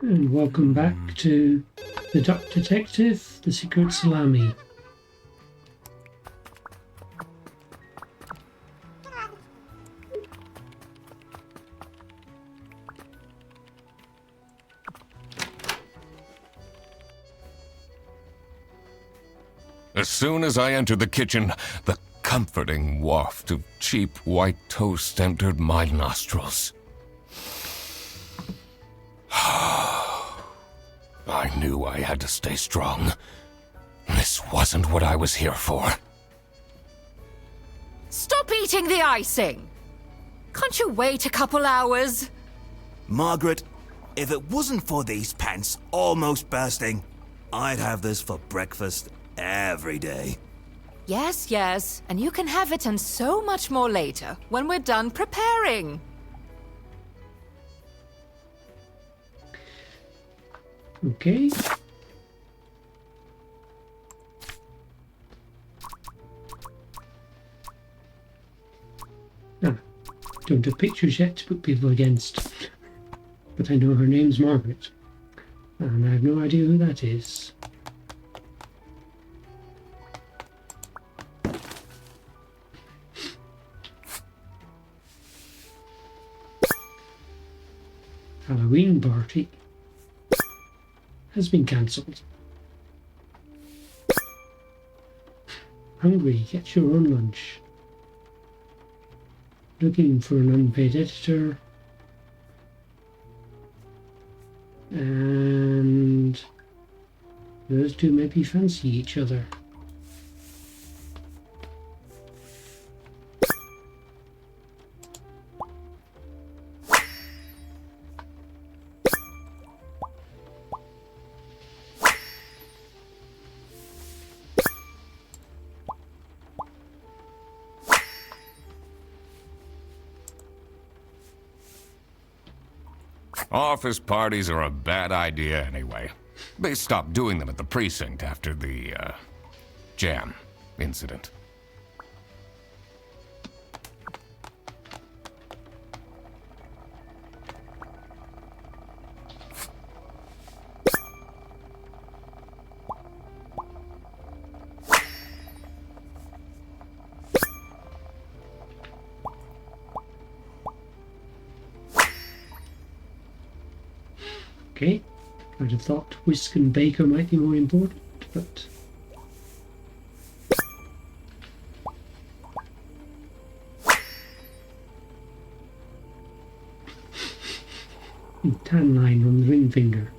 And welcome back to the Duck Detective, the Secret Salami. As soon as I entered the kitchen, the comforting waft of cheap white toast entered my nostrils. I knew I had to stay strong. This wasn't what I was here for. Stop eating the icing! Can't you wait a couple hours? Margaret, if it wasn't for these pants almost bursting, I'd have this for breakfast every day. Yes, and you can have it and so much more later, when we're done preparing. Okay. Don't have pictures yet to put people against. But I know her name's Margaret. And I have no idea who that is. Halloween party has been cancelled. Hungry, get your own lunch. Looking for an unpaid editor. And those two maybe fancy each other. Office parties are a bad idea anyway. They stopped doing them at the precinct after the, jam incident. Okay, I'd have thought whisk and baker might be more important, but... Tan line on the ring finger.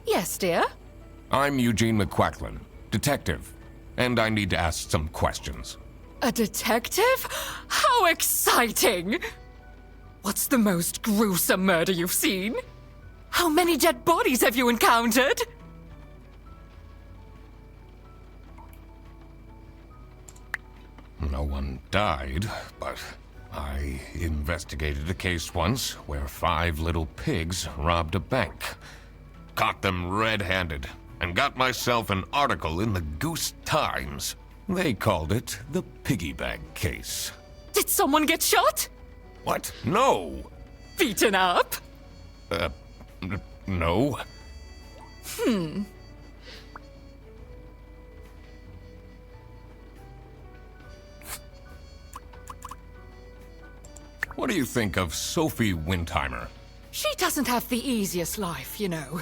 Yes, dear? I'm Eugene McQuacklin, detective, and I need to ask some questions. A detective? How exciting! What's the most gruesome murder you've seen? How many dead bodies have you encountered? No one died, but I investigated a case once where 5 little pigs robbed a bank. Caught them red-handed, and got myself an article in the Goose Times. They called it the Piggy Bank Case. Did someone get shot? What? No! Beaten up? No. What do you think of Sophie Windheimer? She doesn't have the easiest life, you know.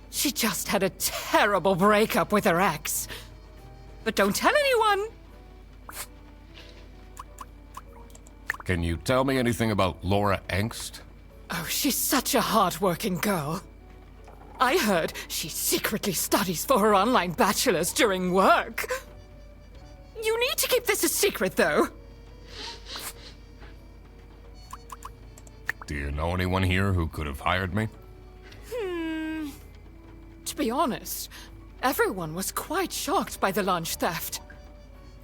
She just had a terrible breakup with her ex. But don't tell anyone. Can you tell me anything about Laura Angst? Oh, she's such a hard-working girl. I heard she secretly studies for her online bachelor's during work. You need to keep this a secret, though. Do you know anyone here who could have hired me? To be honest, everyone was quite shocked by the lunch theft.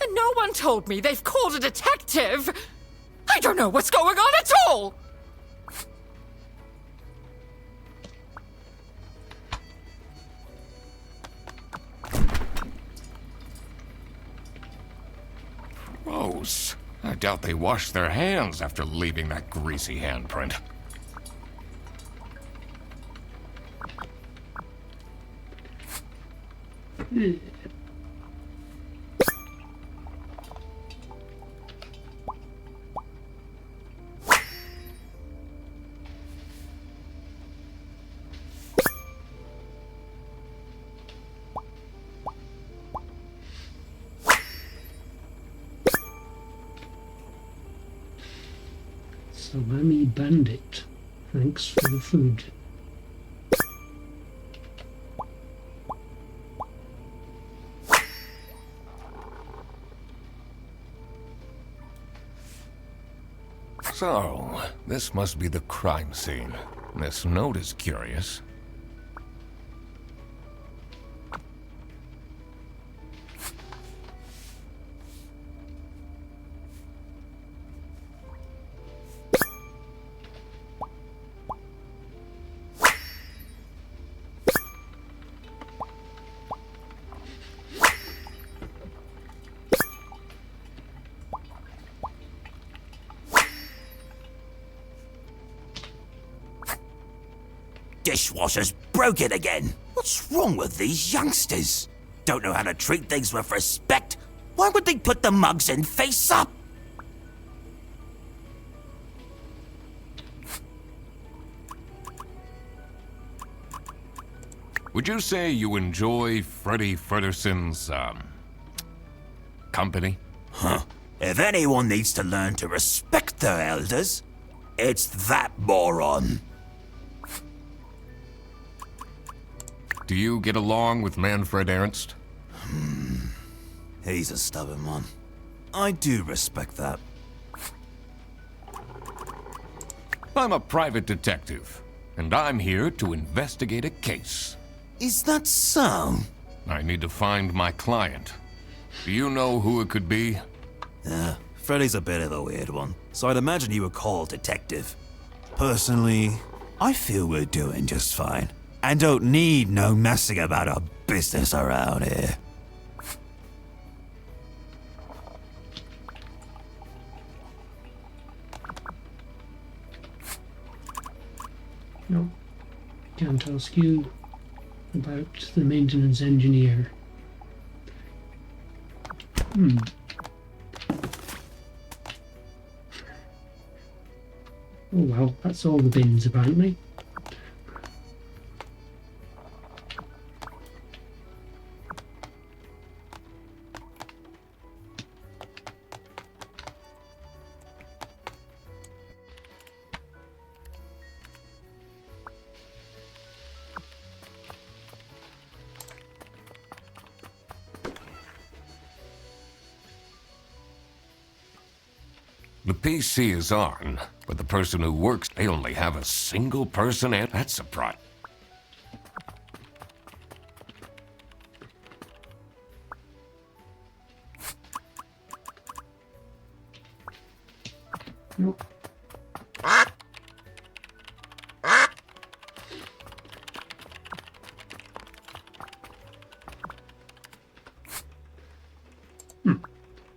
And no one told me they've called a detective! I don't know what's going on at all! Gross. I doubt they washed their hands after leaving that greasy handprint. Ugh. Salami Bandit. Thanks for the food. So, this must be the crime scene. This note is curious. Dishwasher's broken again. What's wrong with these youngsters? Don't know how to treat things with respect? Why would they put the mugs in face up? Would you say you enjoy Freddy Fredderson's, company? If anyone needs to learn to respect their elders, it's that moron. Do you get along with Manfred Ernst? He's a stubborn one. I do respect that. I'm a private detective, and I'm here to investigate a case. Is that so? I need to find my client. Do you know who it could be? Freddy's a bit of a weird one, so I'd imagine he would call detective. Personally, I feel we're doing just fine, and don't need no messing about our business around here. No, can't ask you about the maintenance engineer. Oh well, that's all the bins apparently. The PC is on, but the person who works, they only have a single person, and that's a problem. Nope.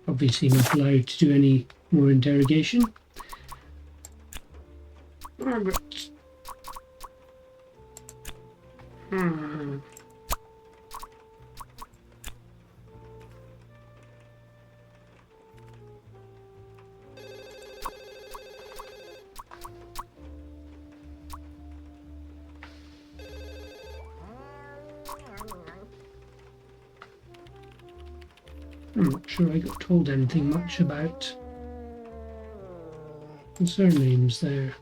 Obviously not allowed to do any more interrogation. Margaret. I'm not sure I got told anything much about the surnames there.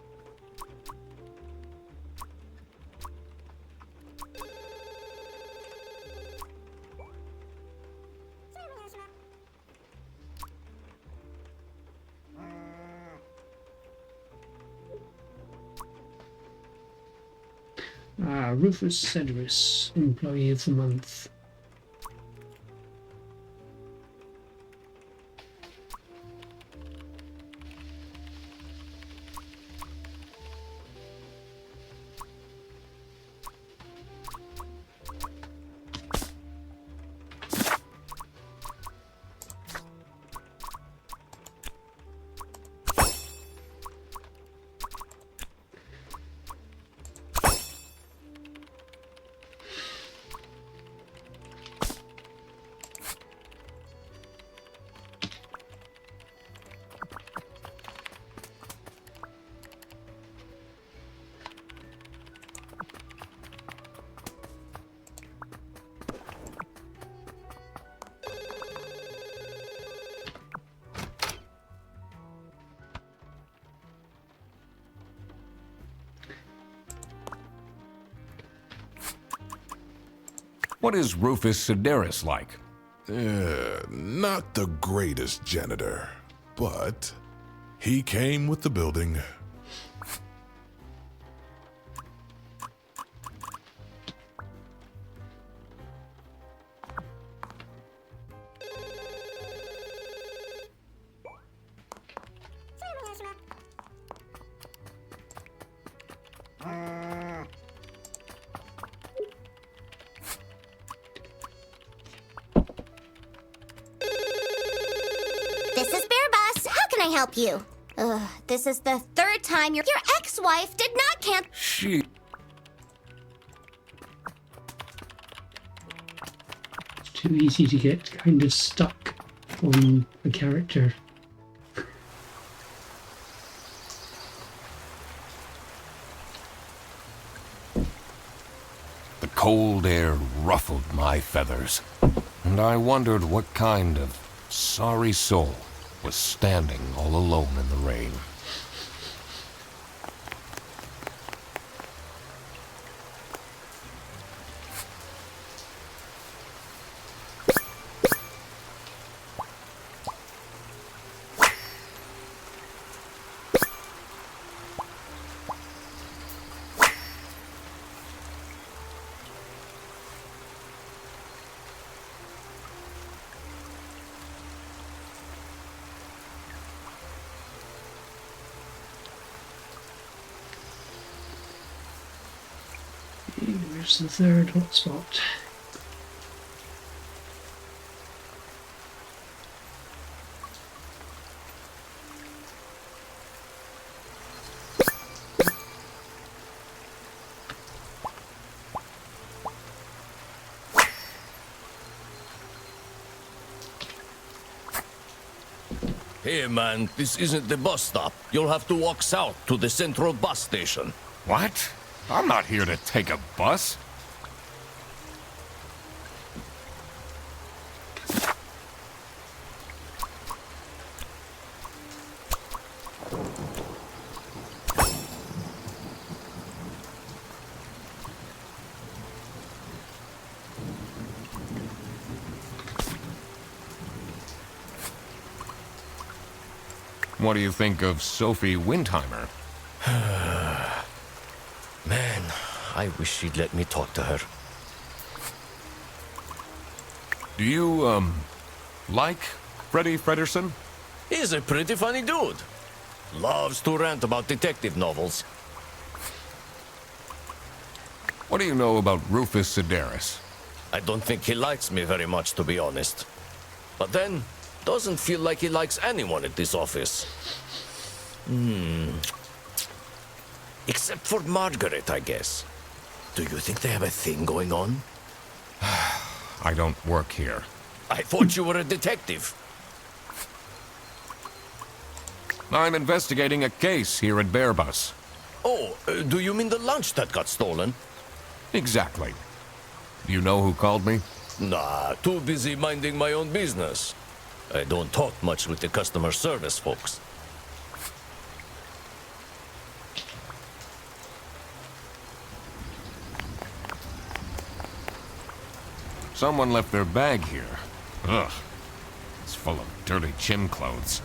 Rufus Cedrus, Employee of the Month. What is Rufus Sedaris like? Not the greatest janitor, but he came with the building. This is Bear Bus. How can I help you? This is the third time your ex-wife did not cancel. She... It's too easy to get kind of stuck on a character. The cold air ruffled my feathers, and I wondered what kind of sorry soul was standing all alone in the rain. Where's the third hotspot? Hey man, this isn't the bus stop. You'll have to walk south to the central bus station. What? I'm not here to take a bus. What do you think of Sophie Windheimer? Man, I wish she'd let me talk to her. Do you, like Freddie Fredersen? He's a pretty funny dude. Loves to rant about detective novels. What do you know about Rufus Sedaris? I don't think he likes me very much, to be honest. But then, doesn't feel like he likes anyone at this office. Except for Margaret, I guess. Do you think they have a thing going on? I don't work here. I thought you were a detective. I'm investigating a case here at Bearbus. Oh, do you mean the lunch that got stolen? Exactly. You know who called me? Nah, too busy minding my own business. I don't talk much with the customer service folks. Someone left their bag here. Ugh. It's full of dirty gym clothes.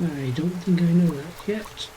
I don't think I know that yet.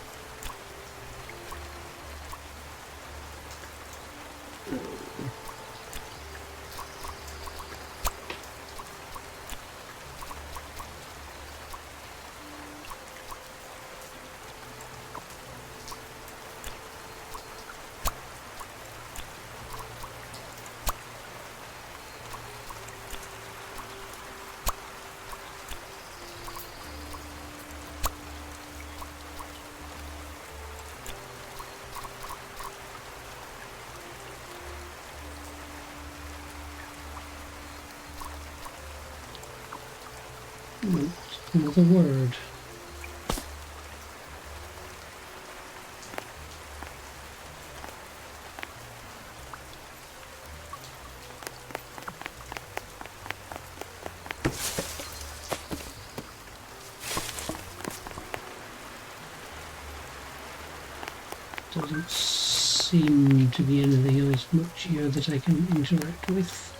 Not another word. Doesn't seem to be anything else much here that I can interact with.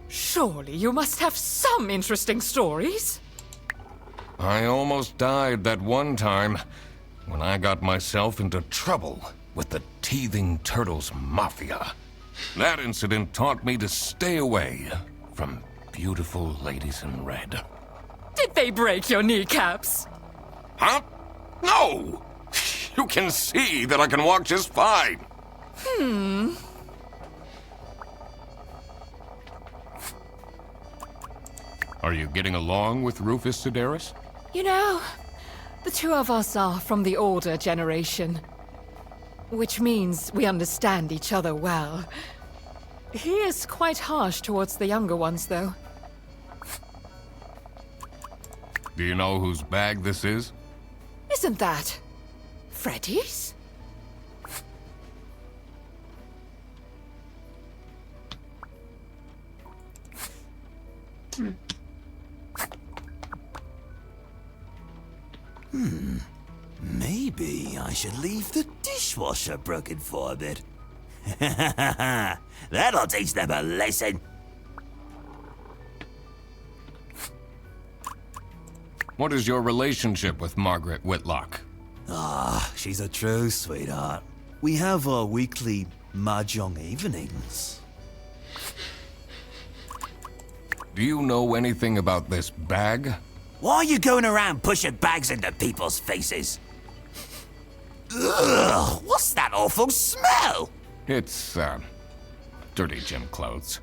Surely you must have some interesting stories. I almost died that one time when I got myself into trouble with the Teething Turtles Mafia. That incident taught me to stay away from beautiful ladies in red. Did they break your kneecaps? Huh? No! You can see that I can walk just fine. Are you getting along with Rufus Sedaris? You know, the two of us are from the older generation, which means we understand each other well. He is quite harsh towards the younger ones, though. Do you know whose bag this is? Isn't that Freddy's? Maybe I should leave the dishwasher broken for a bit. That'll teach them a lesson. What is your relationship with Margaret Whitlock? She's a true sweetheart. We have our weekly mahjong evenings. Do you know anything about this bag? Why are you going around pushing bags into people's faces? Ugh, what's that awful smell? It's, dirty gym clothes.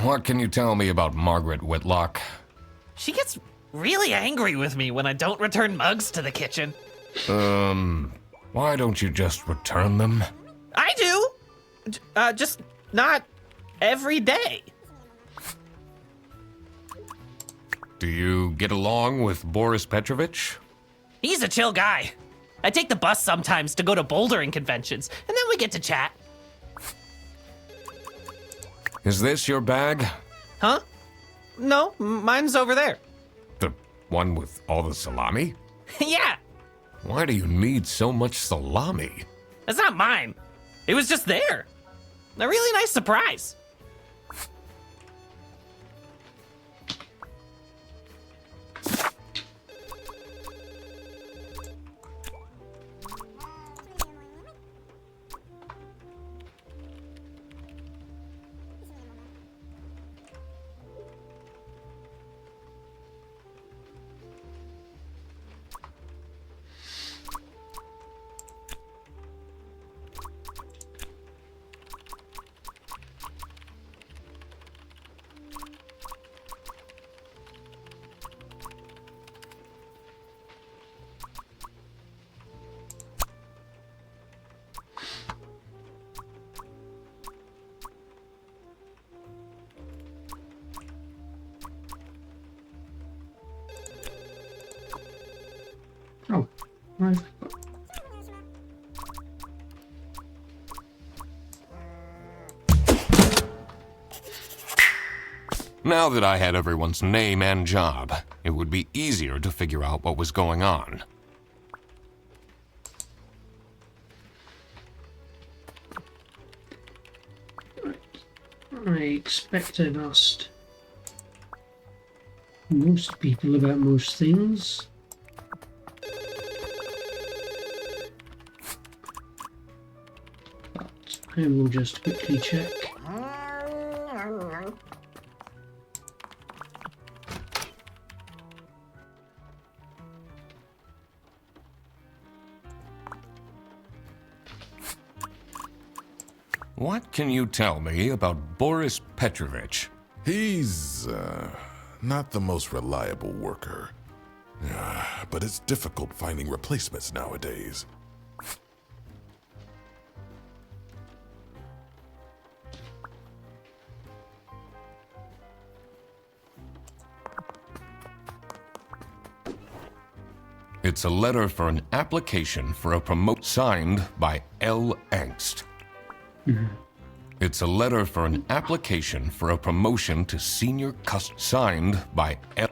What can you tell me about Margaret Whitlock? She gets really angry with me when I don't return mugs to the kitchen. Why don't you just return them? I do! Just not every day. Do you get along with Boris Petrovich? He's a chill guy. I take the bus sometimes to go to bouldering conventions, and then we get to chat. Is this your bag? Huh? No, mine's over there. The one with all the salami? Yeah, Why do you need so much salami? that's not mine. It was just there. A really nice surprise. Where have I got? Now that I had everyone's name and job, it would be easier to figure out what was going on. I expect I've asked most people about most things. But I will just quickly check. What can you tell me about Boris Petrovich? He's not the most reliable worker. But it's difficult finding replacements nowadays. It's a letter for an application for a promote signed by L. Angst. It's a letter for an application for a promotion to senior signed by L.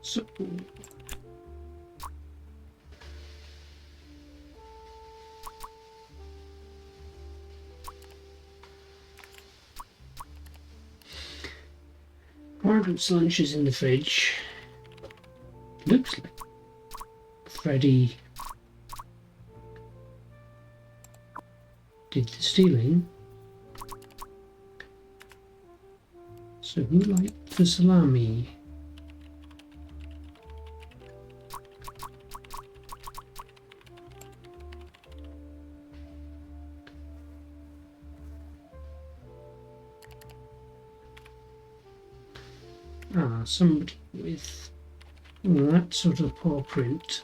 So, Margaret's lunch is in the fridge. Looks like Freddy did the stealing. So who liked the salami? Somebody with that sort of paw print.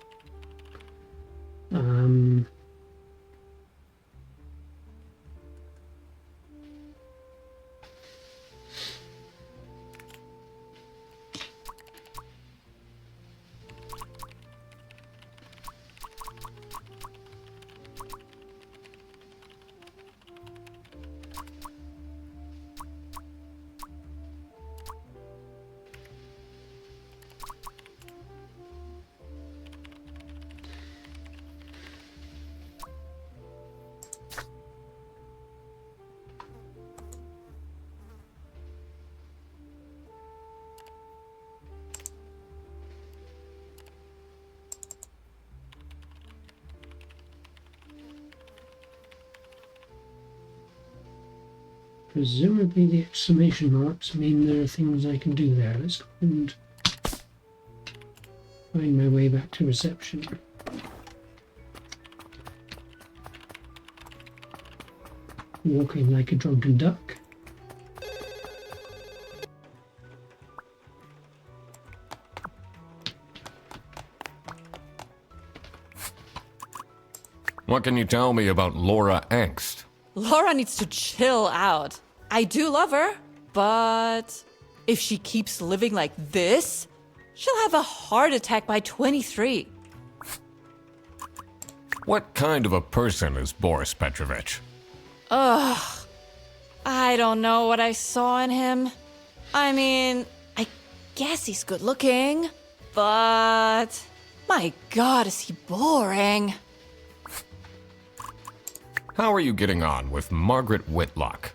Presumably the exclamation marks mean there are things I can do there. Let's go and find my way back to reception. Walking like a drunken duck. What can you tell me about Laura Angst? Laura needs to chill out. I do love her, but if she keeps living like this, she'll have a heart attack by 23. What kind of a person is Boris Petrovich? Ugh. I don't know what I saw in him. I mean, I guess he's good looking, but my God, is he boring. How are you getting on with Margaret Whitlock?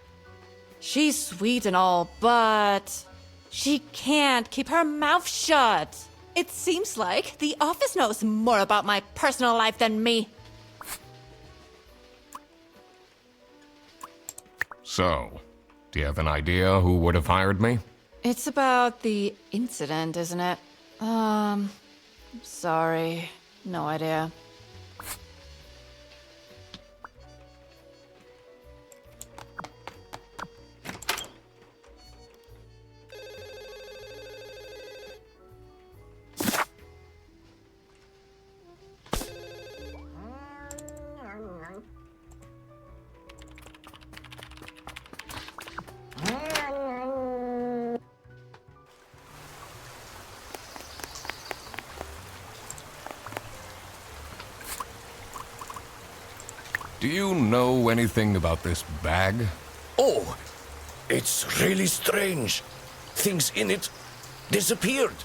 She's sweet and all, but she can't keep her mouth shut. It seems like the office knows more about my personal life than me. So, do you have an idea who would have hired me? It's about the incident, isn't it? Sorry. No idea. Do you know anything about this bag? Oh, it's really strange. Things in it disappeared,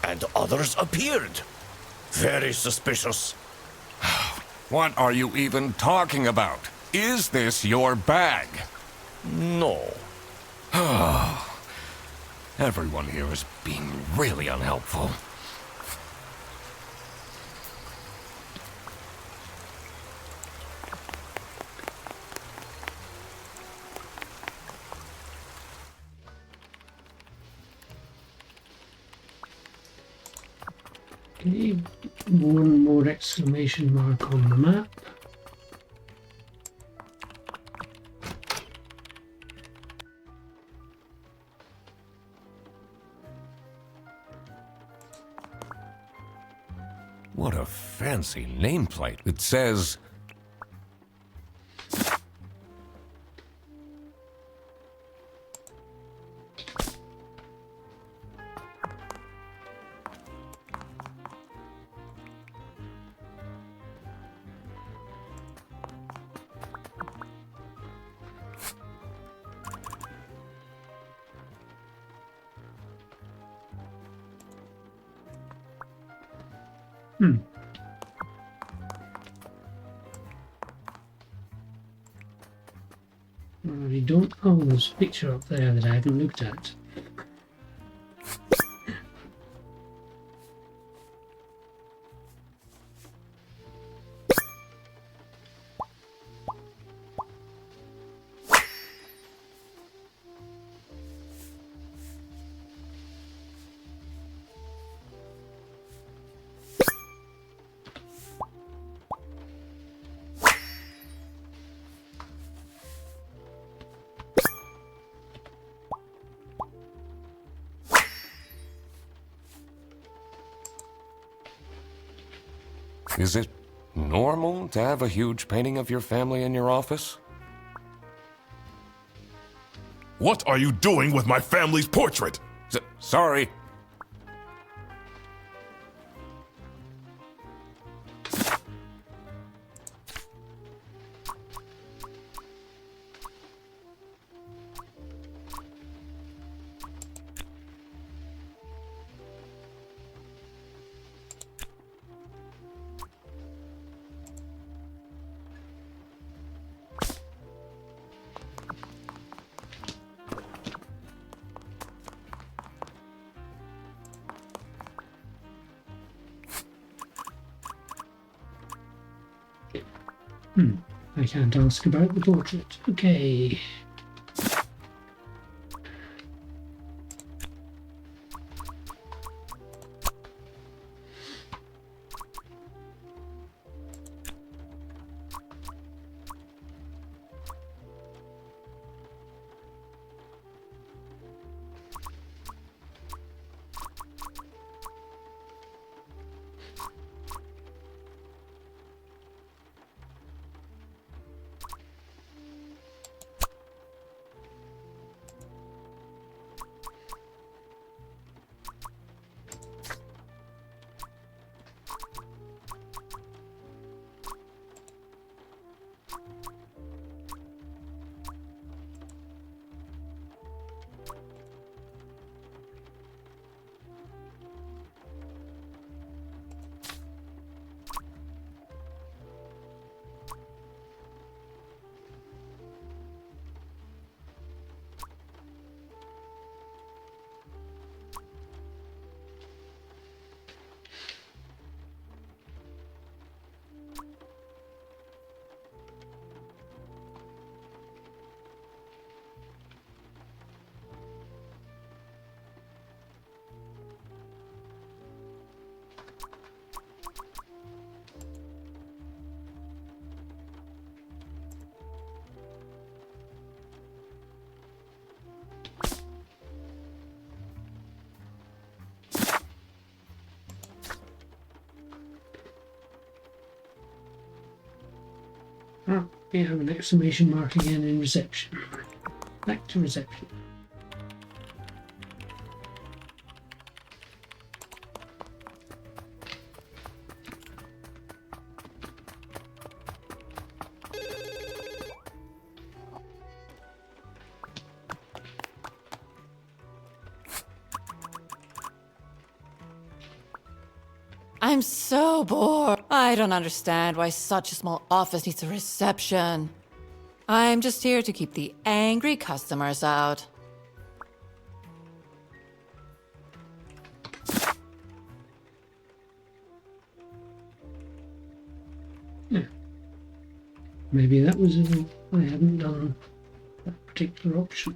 and others appeared. Very suspicious. What are you even talking about? Is this your bag? No. Everyone here is being really unhelpful. Okay, one more exclamation mark on the map. What a fancy nameplate. It says... I don't. Oh, there's a picture up there that I haven't looked at. Is it normal to have a huge painting of your family in your office? What are you doing with my family's portrait? Sorry. I can't ask about the portrait. Okay. Ah, we have an exclamation mark again in reception. Back to reception. I'm so bored. I don't understand why such a small office needs a reception. I'm just here to keep the angry customers out. Yeah. Maybe that was it. I hadn't done that particular option.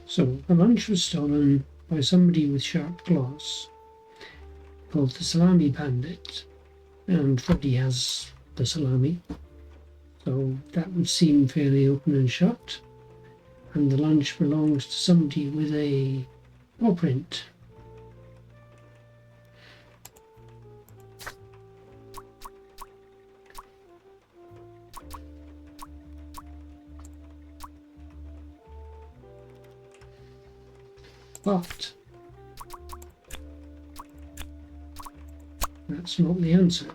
So, the lunch was stolen by somebody with sharp claws, called the Salami Bandit, and Freddy has the salami, so that would seem fairly open and shut, and the lunch belongs to somebody with a paw print. But that's not the answer.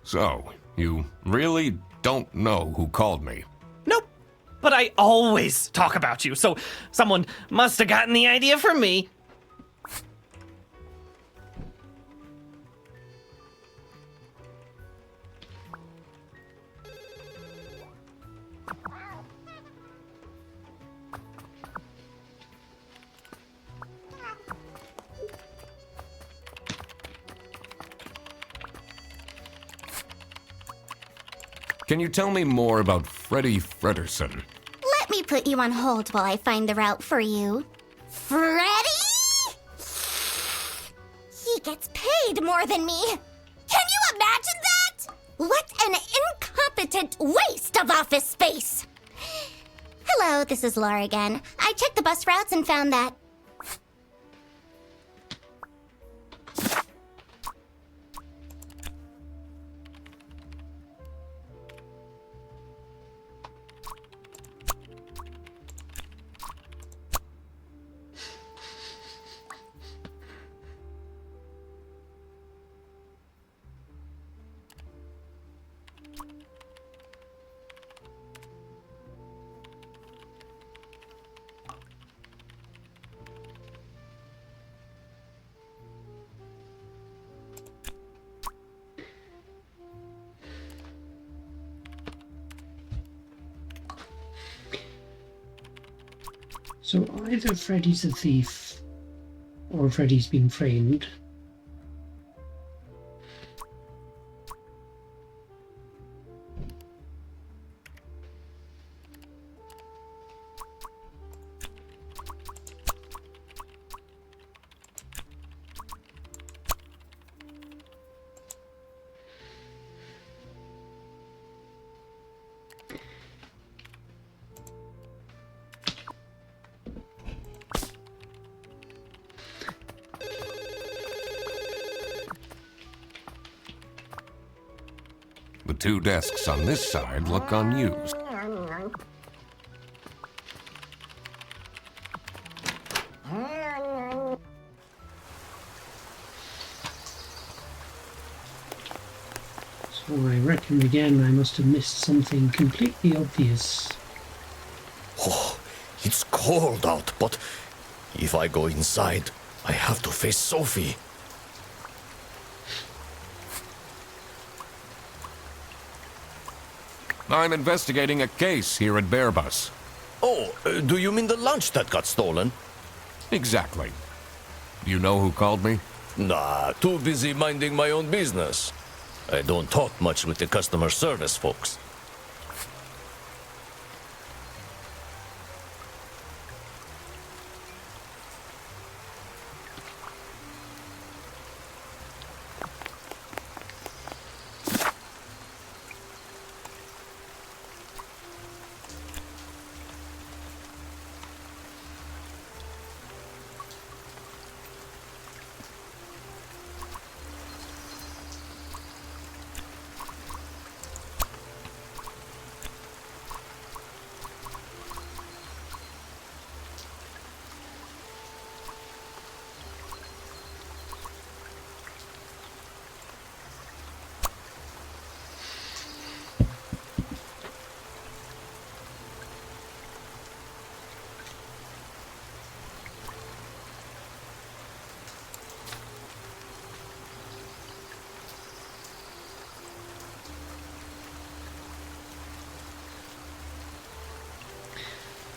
So, you really don't know who called me? Nope. But I always talk about you, so someone must have gotten the idea from me. Can you tell me more about Freddy Frederson? Let me put you on hold while I find the route for you. Freddy? He gets paid more than me. Can you imagine that? What an incompetent waste of office space. Hello, this is Laura again. I checked the bus routes and found that. So either Freddy's a thief, or Freddy's been framed. The 2 desks on this side look unused. So I reckon again I must have missed something completely obvious. Oh, it's cold out, but if I go inside, I have to face Sophie. I'm investigating a case here at Bearbus. Oh, do you mean the lunch that got stolen? Exactly. You know who called me? Nah, too busy minding my own business. I don't talk much with the customer service folks.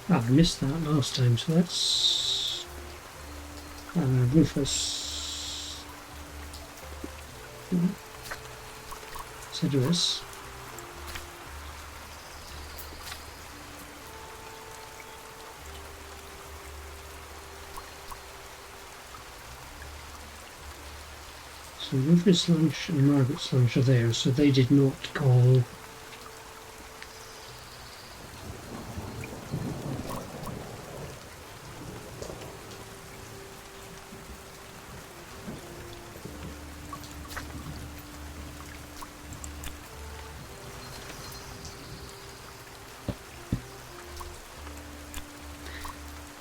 Ah, I missed that last time, so that's Rufus Cedrus. So Rufus lunch and Margaret's lunch are there, so they did not call.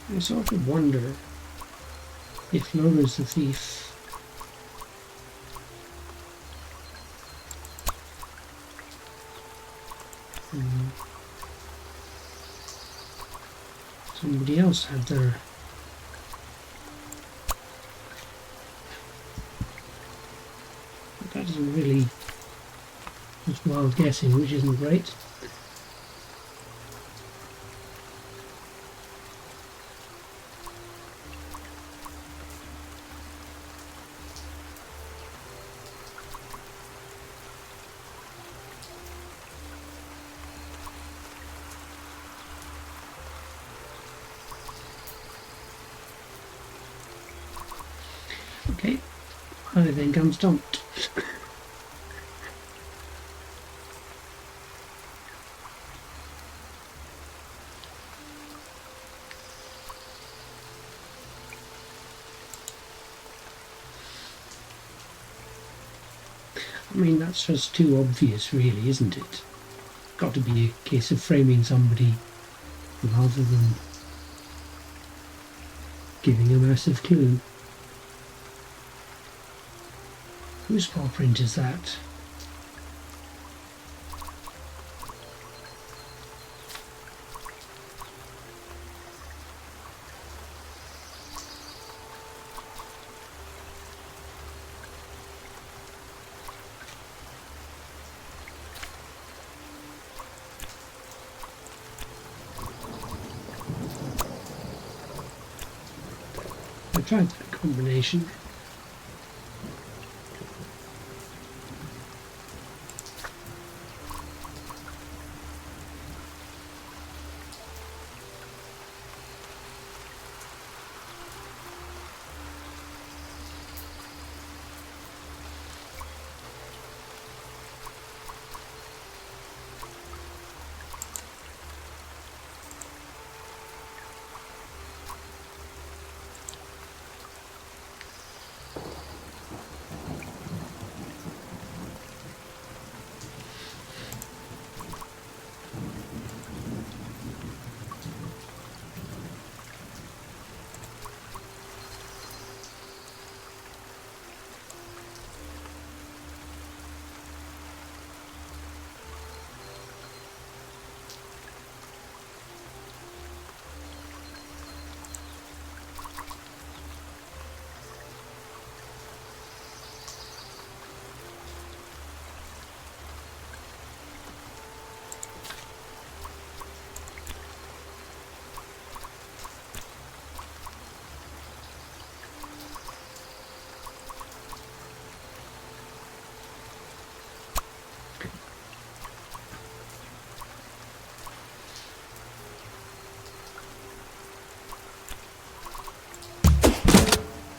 I sort of wonder if Laura's the thief. Somebody else had their that isn't really just wild guessing, which isn't great. Okay, I think I'm stumped. I mean, that's just too obvious, really, isn't it? Got to be a case of framing somebody rather than giving a massive clue. Whose paw print is that? I tried that combination.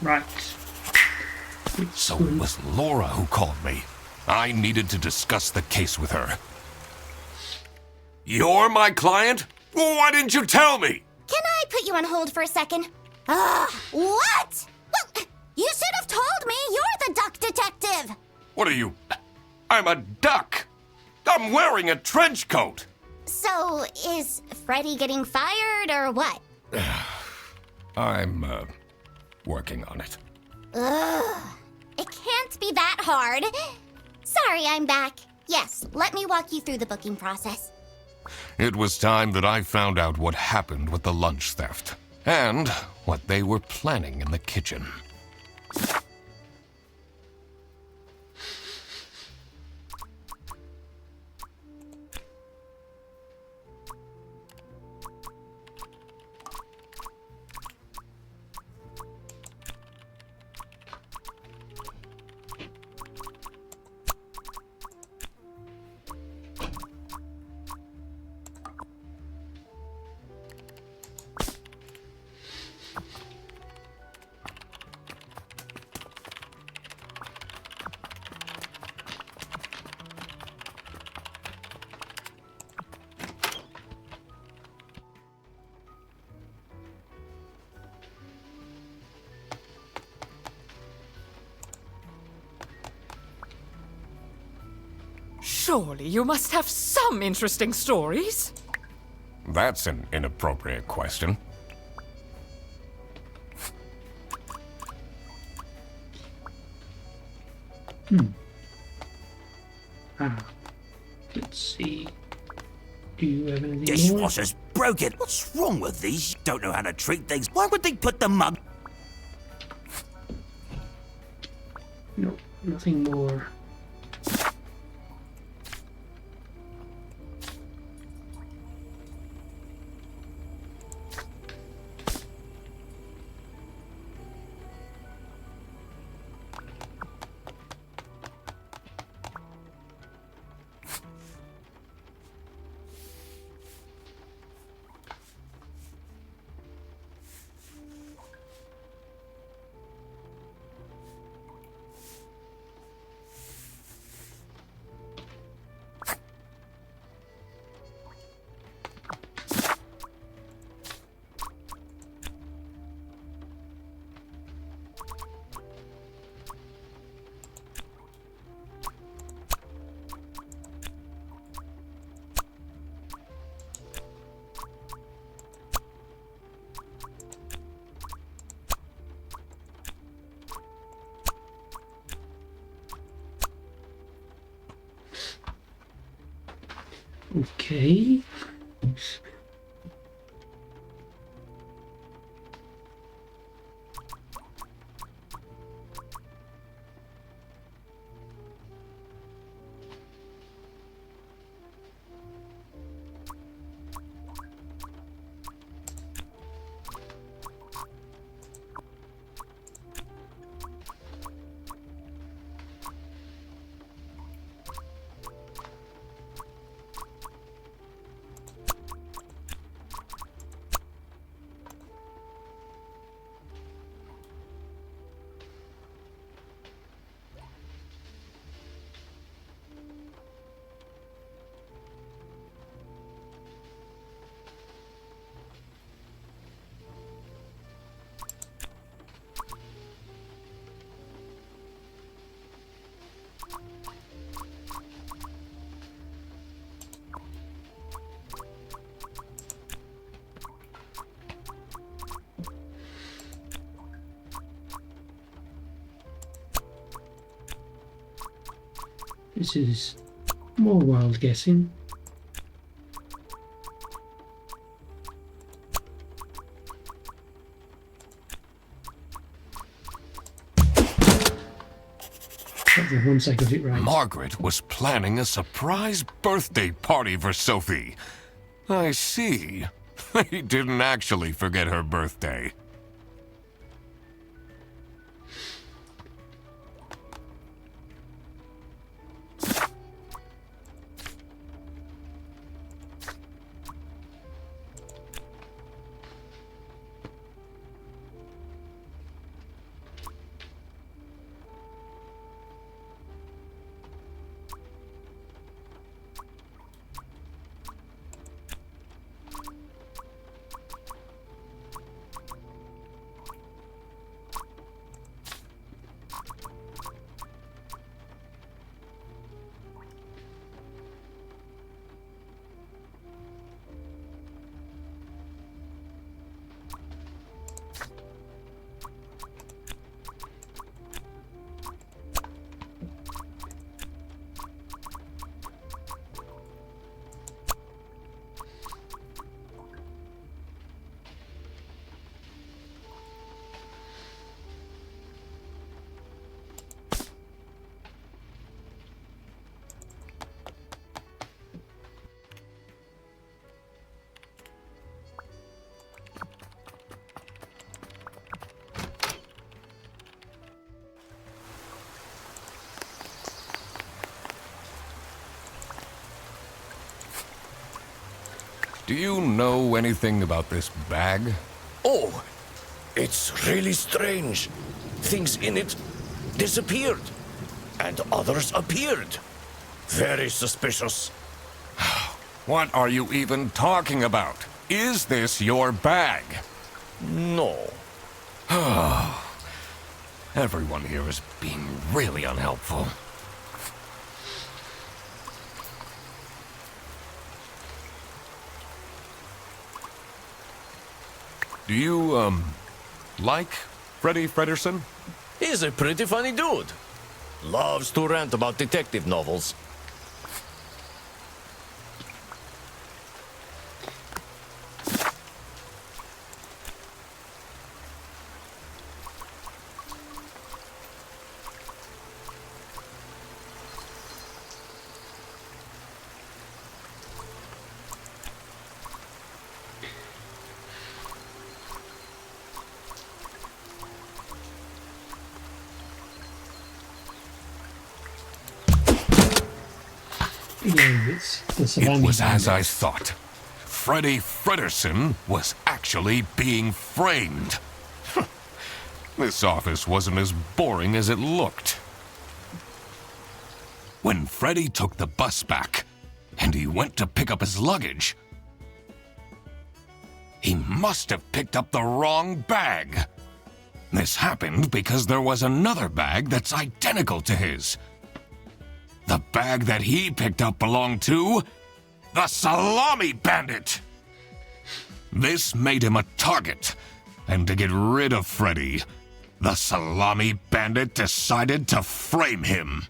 Right. So it was Laura who called me. I needed to discuss the case with her. You're my client? Why didn't you tell me? Can I put you on hold for a second? What? Well, you should have told me. You're the duck detective. What are you? I'm a duck. I'm wearing a trench coat. So, is Freddy getting fired or what? I'm, working on it. It can't be that hard. Sorry, I'm back. Yes, let me walk you through the booking process. It was time that I found out what happened with the lunch theft and what they were planning in the kitchen. Surely you must have some interesting stories. That's an inappropriate question. Let's see. Do you have anything more? Dishwasher's broken. What's wrong with these? You don't know how to treat things. Why would they put the mug? No, nothing more. Okay. This is more wild guessing. Once I got it right. Margaret was planning a surprise birthday party for Sophie. I see. He didn't actually forget her birthday. Do you know anything about this bag? Oh, it's really strange. Things in it disappeared, and others appeared. Very suspicious. What are you even talking about? Is this your bag? No. Everyone here is being really unhelpful. Do you, like Freddie Fredersen? He's a pretty funny dude. Loves to rant about detective novels. Yeah, it's the It salami was as I bandit. thought. Freddie Fredersen was actually being framed. This office wasn't as boring as it looked. When Freddie took the bus back, and he went to pick up his luggage, he must have picked up the wrong bag. This happened because there was another bag that's identical to his. The bag that he picked up belonged to the Salami Bandit. This made him a target, and to get rid of Freddy, the Salami Bandit decided to frame him.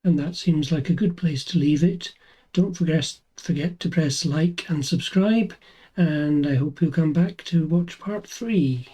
And that seems like a good place to leave it. Don't forget to press like and subscribe, and I hope you'll come back to watch part 3.